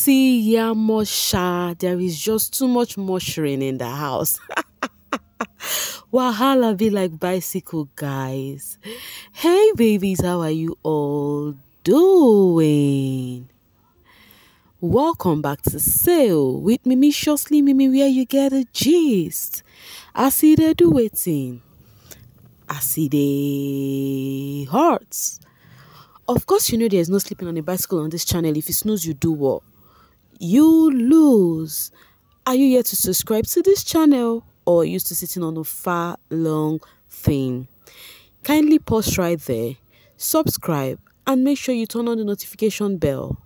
Siyamosha, there is just too much mushering in the house. Wahala be like bicycle, guys. Hey babies, how are you all doing? Welcome back to Sale with Mimiciously Mimi, where you get a gist. I see they do waiting. I see they hurts. Of course, you know there's no sleeping on a bicycle on this channel. If you snooze, you do what? You lose. Are you yet to subscribe to this channel, or are you used to sitting on a far long thing? Kindly pause right there, subscribe, and make sure you turn on the notification bell.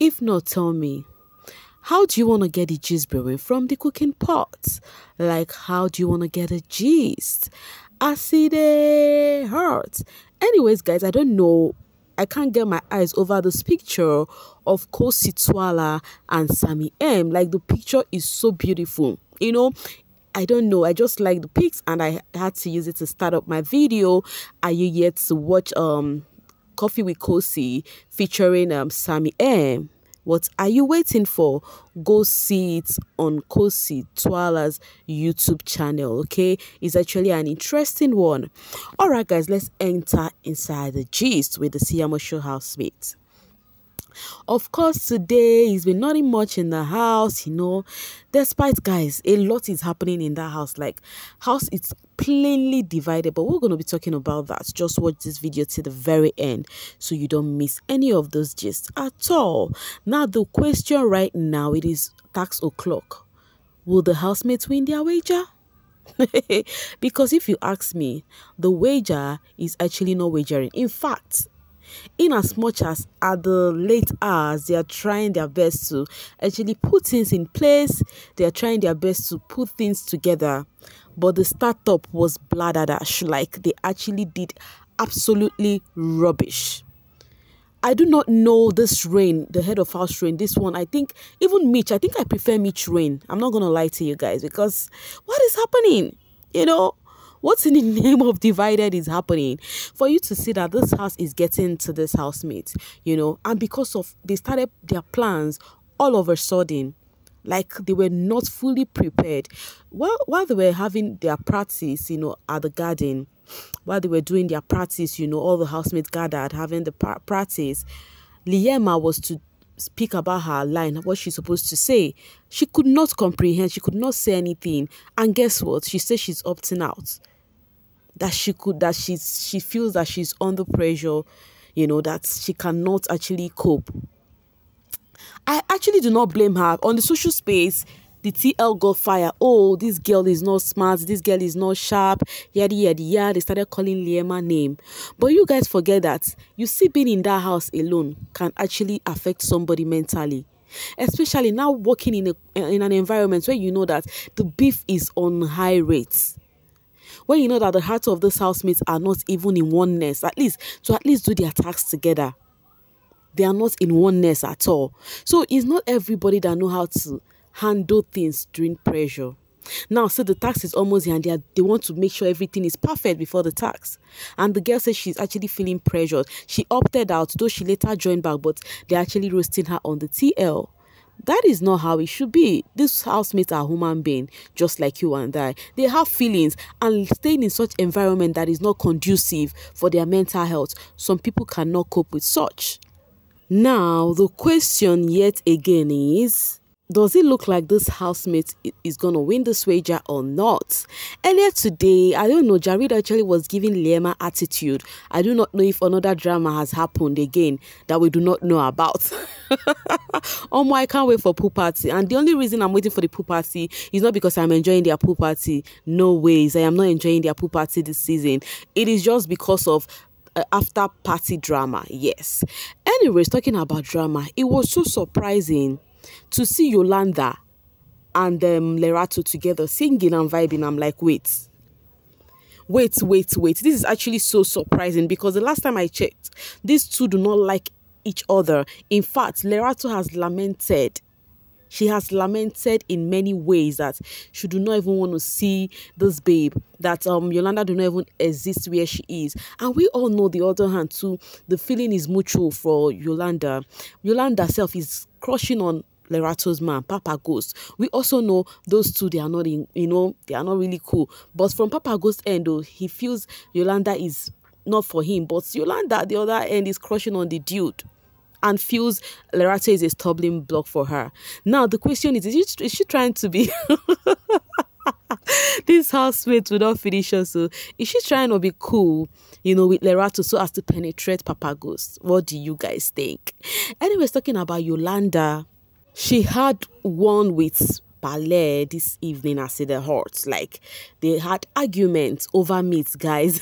If not, tell me, how do you want to get the gist brewing from the cooking pot? Like, how do you want to get a gist? I see they hurt. Anyways, guys, I don't know. I can't get my eyes over this picture of Kosi Twala and Sammy M. Like, the picture is so beautiful. You know, I don't know. I just like the pics and I had to use it to start up my video. Are you yet to watch Coffee with Kosi featuring Sammy M? What are you waiting for? Go see it on Kosi Twala's YouTube channel, okay? It's actually an interesting one. All right, guys, let's enter inside the gist with the Siyamosha housemate. Of course, today it's been nothing much in the house, you know. Despite, guys, a lot is happening in that house. Like, house is plainly divided, but we're going to be talking about that. Just watch this video till the very end so you don't miss any of those gists at all. Now, the question right now, it is tax o'clock. Will the housemates win their wager? Because if you ask me, the wager is actually not wagering. In fact, in as much as at the late hours, they are trying their best to actually put things in place. They are trying their best to put things together. But the startup was bladderdash. Like, they actually did absolutely rubbish. I do not know this Rain, the head of house Rain, this one. I think, even Mitch, I think I prefer Mitch Rain. I'm not going to lie to you guys, because what is happening? You know, what's in the name of divided is happening for you to see that this house is getting to this housemate, you know, and because of they started their plans all of a sudden, like they were not fully prepared. While they were having their practice, you know, at the garden, while they were doing their practice, you know, all the housemates gathered having the practice, Liema was to speak about her line, what she's supposed to say. She could not comprehend, she could not say anything, and guess what? She said she's opting out. That she feels that she's under pressure, you know, that she cannot actually cope. I actually do not blame her. On the social space, the TL got fire. Oh, this girl is not smart, this girl is not sharp, yada yada yada. They started calling Liema name. But you guys forget that, you see, being in that house alone can actually affect somebody mentally. Especially now working in an environment where you know that the beef is on high rates. When you know that the hearts of these housemates are not even in oneness, at least do their tasks together. They are not in oneness at all. So it's not everybody that know how to handle things during pressure. Now, so the tax is almost here and they want to make sure everything is perfect before the tax. And the girl says she's actually feeling pressured. She opted out, though she later joined back, but they're actually roasting her on the TL. That is not how it should be. These housemates are human beings, just like you and I. They have feelings, and staying in such environment that is not conducive for their mental health, some people cannot cope with such. Now, the question yet again is, does it look like this housemate is going to win this wager or not? Earlier today, I don't know, Jared actually was giving Liema attitude. I do not know if another drama has happened again that we do not know about. I can't wait for pool party. And the only reason I'm waiting for the pool party is not because I'm enjoying their pool party. No ways. I am not enjoying their pool party this season. It is just because of after party drama. Yes. Anyways, talking about drama, it was so surprising to see Yolanda and Lerato together singing and vibing. I'm like, wait. This is actually so surprising, because the last time I checked, these two do not like each other. In fact, Lerato has lamented. She has lamented in many ways that she do not even want to see this babe, that Yolanda do not even exist where she is. And we all know, the other hand too, the feeling is mutual for Yolanda. Yolanda herself is crushing on Lerato's man, Papa Ghost. We also know those two, they are not in, they are not really cool. But from Papa Ghost's end, though, he feels Yolanda is not for him. But Yolanda, at the other end, is crushing on the dude and feels Lerato is a stumbling block for her. Now, the question is she trying to be... This housemate will not finish her, so is she trying to be cool, with Lerato so as to penetrate Papa Ghost? What do you guys think? Anyways, talking about Yolanda, she had one with Ballet this evening as in the heart. Like, they had arguments over meat, guys.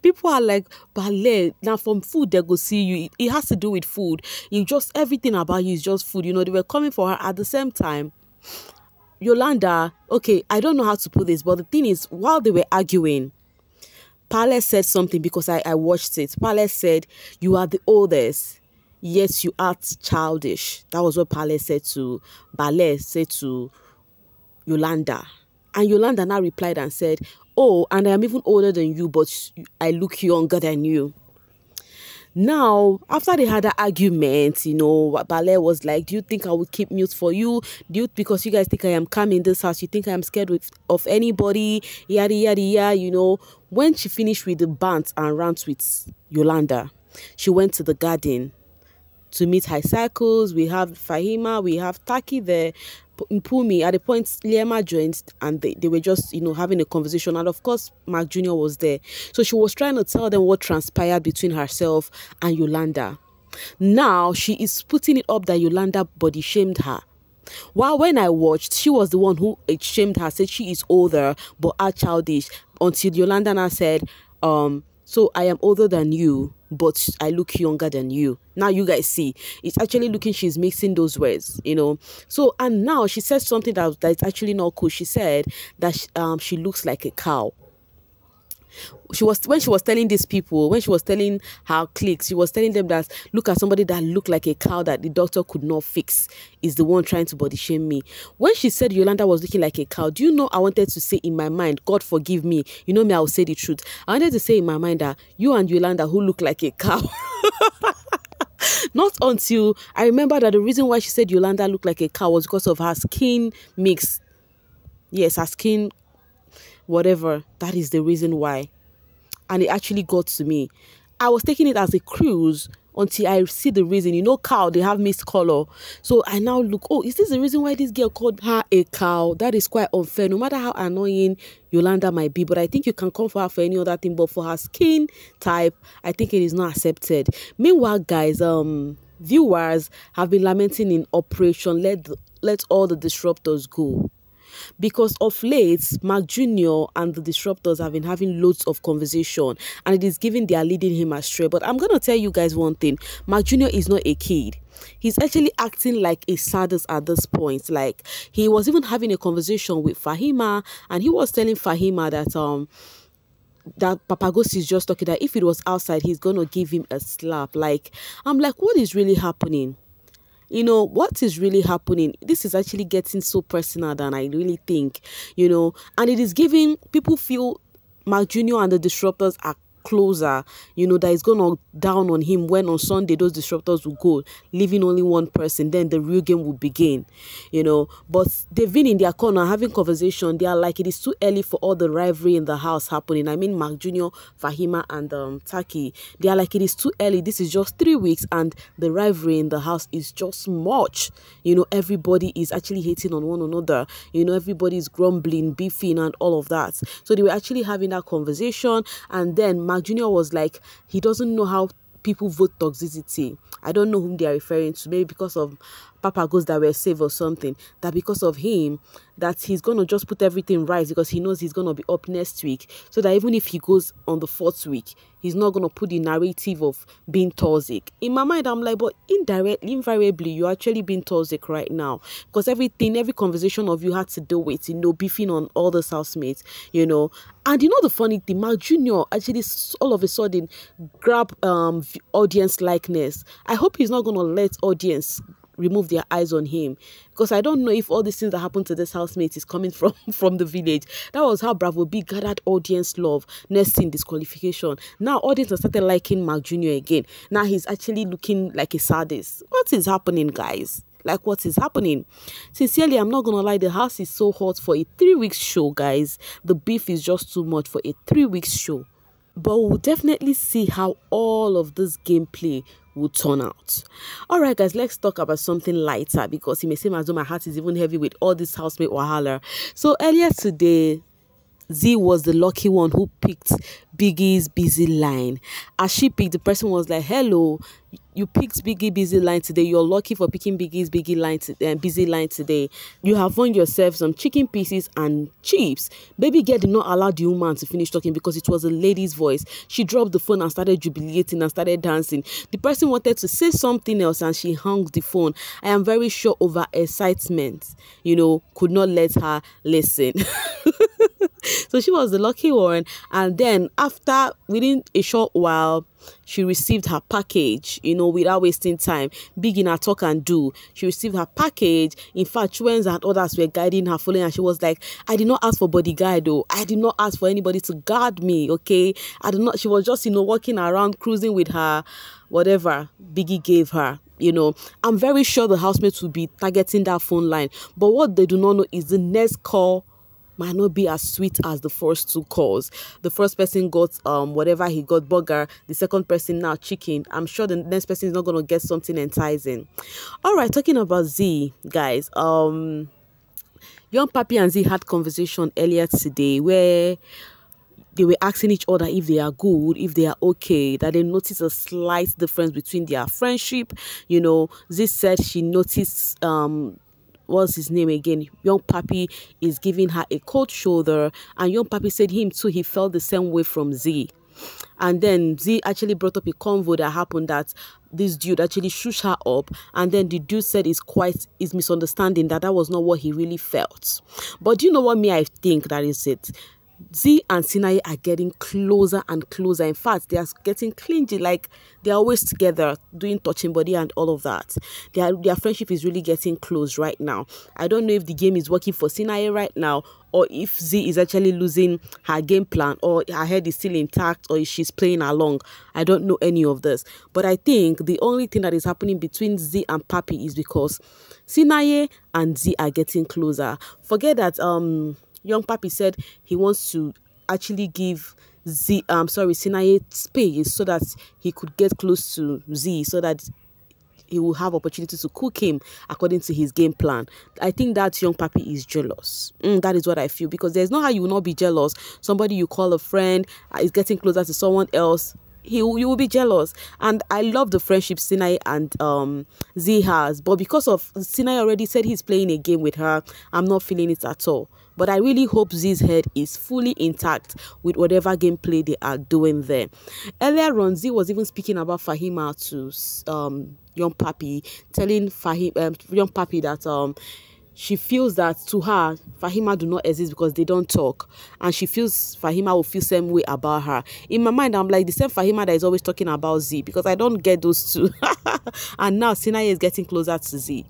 People are like, Ballet, now from food they go see you. It has to do with food. Everything about you is just food. They were coming for her at the same time. Yolanda, okay, I don't know how to put this, but the thing is, while they were arguing, Pale said something because I watched it. Pale said, you are the oldest, yet you act childish. That was what Pale said to Yolanda. And Yolanda now replied and said, oh, and I am even older than you, but I look younger than you. Now, after they had an argument, Ballet was like, do you think I would keep mute for you? Because you guys think I am calm in this house, you think I am scared of anybody? Yada, yada, yada, When she finished with the bants and rants with Yolanda, she went to the garden to meet high cycles. We have Fahima, we have Taki there. Pumi, at the point Liema joined, and they were just having a conversation, and of course Macjnr was there, so she was trying to tell them what transpired between herself and Yolanda. Now she is putting it up that Yolanda body shamed her, while when I watched, she was the one who shamed her, said she is older but are childish, until Yolanda now said, so I am older than you, but I look younger than you. Now you guys see, it's actually looking, she's mixing those words, So, and now she said something that's actually not cool. She said that she looks like a cow. When she was telling these people, when she was telling her cliques, she was telling them that, look at somebody that looked like a cow that the doctor could not fix is the one trying to body shame me. When she said Yolanda was looking like a cow, do you know I wanted to say in my mind, God forgive me, me, I will say the truth. I wanted to say in my mind that you and Yolanda who look like a cow. Not until I remember that the reason why she said Yolanda looked like a cow was because of her skin mix. Yes, her skin, whatever. That is the reason why. And it actually got to me. I was taking it as a cruise until I see the reason. Cow, they have mixed color. So I now look, oh, is this the reason why this girl called her a cow? That is quite unfair, no matter how annoying Yolanda might be. But I think you can come for her for any other thing. But for her skin type, I think it is not accepted. Meanwhile, guys, viewers have been lamenting in Operation Let All the Disruptors Go. Because of late, Macjnr and the disruptors have been having loads of conversation, and it is giving they are leading him astray. But I'm going to tell you guys one thing. Macjnr is not a kid. He's actually acting like a sadist at this point. Like, he was even having a conversation with Fahima, and he was telling Fahima that Papa Ghost is just talking, that if it was outside, he's going to give him a slap. Like, I'm like, what is really happening? What is really happening? This is actually getting so personal than I really think, and it is giving people feel Macjnr and the disruptors are closer, that is going to down on him when on Sunday those disruptors will go, leaving only one person, then the real game will begin, But they've been in their corner having conversation. They are like, it is too early for all the rivalry in the house happening. I mean, Macjnr, Fahima, and Taki. They are like, it is too early. This is just 3 weeks, and the rivalry in the house is just much. Everybody is actually hating on one another. Everybody is grumbling, beefing, and all of that. So they were actually having that conversation, and then Macjnr was like, he doesn't know how people vote toxicity. I don't know whom they are referring to. Maybe because of Papa Ghost that were saved or something. That because of him, that he's going to just put everything right because he knows he's going to be up next week. So that even if he goes on the 4th week, he's not going to put the narrative of being toxic. In my mind, I'm like, but invariably, you're actually being toxic right now. Because every conversation of you had to do with, beefing on all the housemates, And the funny thing, Macjnr actually all of a sudden grab audience likeness. I hope he's not going to let audience remove their eyes on him, because I don't know if all these things that happened to this housemate is coming from from the village. That was how Bravo B gathered audience love. Next thing, disqualification. Now audience have started liking Macjnr again. Now he's actually looking like a sadist. What is happening, guys? Like, what is happening? Sincerely, I'm not gonna lie, the house is so hot for a 3 weeks show, guys. The beef is just too much for a 3 weeks show. But we'll definitely see how all of this gameplay will turn out. All right, guys, let's talk about something lighter, because it may seem as though my heart is even heavy with all this housemate wahala. So earlier today, Z was the lucky one who picked Biggie's busy line. As she picked, the person was like, hello, you picked Biggie busy line today. You're lucky for picking Biggie's busy line today. You have won yourself some chicken pieces and chips. Baby girl did not allow the woman to finish talking because it was a lady's voice. She dropped the phone and started jubilating and started dancing. The person wanted to say something else and she hung the phone. I am very sure over excitement, could not let her listen. So she was the lucky one. And then within a short while, she received her package, without wasting time. Big in her talk and do. She received her package. In fact, Chuens and others were guiding her, following, and she was like, I did not ask for bodyguard, though. I did not ask for anybody to guard me, okay? She was just, walking around, cruising with her, whatever Biggie gave her. I'm very sure the housemates will be targeting that phone line. But what they do not know is the next call might not be as sweet as the first two calls. The first person got whatever he got, burger. The second person now chicken. I'm sure the next person is not going to get something enticing. All right, talking about Z, guys. Young Pappi and Z had conversation earlier today where they were asking each other if they are good, if they are okay, that they noticed a slight difference between their friendship. Z said she noticed what's his name again? Young Pappi is giving her a cold shoulder, and Young Pappi said him too, he felt the same way from Z. And then Z actually brought up a convo that happened, that this dude actually shushed her up, and then the dude said is misunderstanding, that was not what he really felt. But do you know what I think that is it? Z and Sinaye are getting closer and closer. In fact, they are getting clingy, like they're always together doing touching body and all of that. Their friendship is really getting close right now. I don't know if the game is working for Sinaye right now, or if Z is actually losing her game plan, or her head is still intact, or if she's playing along. I don't know any of this. But I think the only thing that is happening between Z and Pappi is because Sinaye and Z are getting closer. Forget that Young Pappi said he wants to actually give Sinaye space so that he could get close to Z, so that he will have opportunity to cook him according to his game plan. I think that Young Pappi is jealous. That is what I feel, because there's no how you will not be jealous. Somebody you call a friend is getting closer to someone else. You will be jealous. And I love the friendship Sinaye and Z has, but because of Sinaye already said he's playing a game with her, I'm not feeling it at all. But I really hope Z's head is fully intact with whatever gameplay they are doing there. Earlier on, Z was even speaking about Fahima to Young Pappi, telling Young Pappi that she feels that to her, Fahima do not exist because they don't talk. And she feels Fahima will feel same way about her. In my mind, I'm like, the same Fahima that is always talking about Z, because I don't get those two. And now Sinaye is getting closer to Z.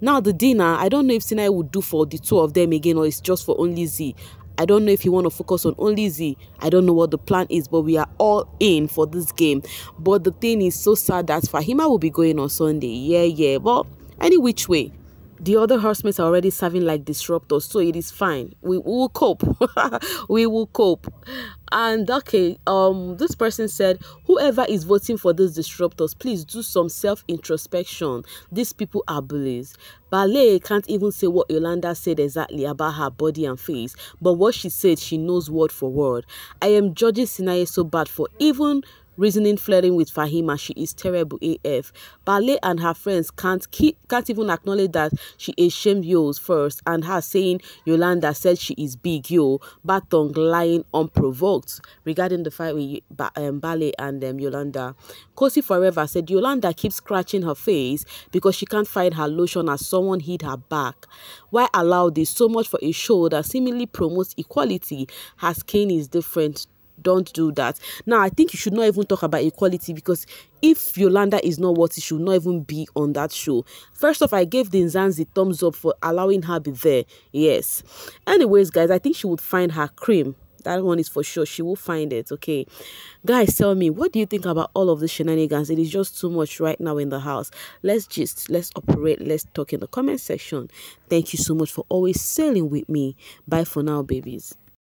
Now the dinner, I don't know if Sinaye would do for the two of them again, or it's just for only Z. I don't know if you want to focus on only Z. I don't know what the plan is, but we are all in for this game. But the thing is so sad that Fahima will be going on Sunday. Yeah. But any which way, the other housemates are already serving like disruptors, so it is fine. We will cope. We will cope. And okay, this person said, whoever is voting for these disruptors, please do some self-introspection. These people are bullies. Ballet can't even say what Yolanda said exactly about her body and face, but what she said, she knows word for word. I am judging Sinaye so bad for even reasoning flirting with Fahima. She is terrible AF. Ballet and her friends can't even acknowledge that she is shamed Yo's first, and her saying Yolanda said she is big Yo. Bad tongue lying unprovoked regarding the fight with Ballet and Yolanda. Kosi Forever said Yolanda keeps scratching her face because she can't find her lotion as someone hit her back. Why allow this? So much for a show that seemingly promotes equality. Her skin is different Don't do that. Now, I think you should not even talk about equality, because if Yolanda is not what, it should not even be on that show. First off, I gave the Nzansi thumbs up for allowing her be there. Yes. Anyways, guys, I think she would find her cream. That one is for sure. She will find it. Okay. Guys, tell me, what do you think about all of the shenanigans? It is just too much right now in the house. Let's operate, let's talk in the comment section. Thank you so much for always sailing with me. Bye for now, babies.